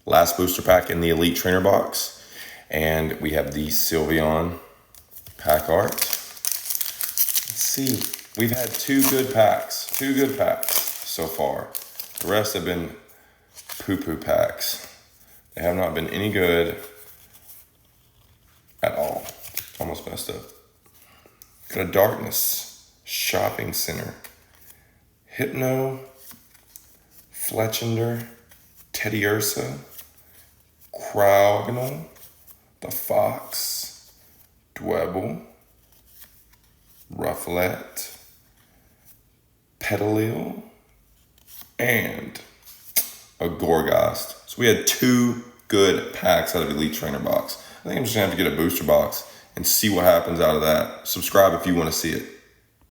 last booster pack in the Elite Trainer box. And we have the Sylveon pack art. Let's see. We've had two good packs so far. The rest have been poo-poo packs. They have not been any good at all. Almost messed up. Got a Darkness Shopping Center. Hypno, Fletchinder, Teddiursa, Cryogonal, the Fox, Dwebble, Rufflet, Petalil, and a Gorgast. So we had two good packs out of Elite Trainer box. I think I'm just gonna have to get a booster box and see what happens out of that. Subscribe if you want to see it.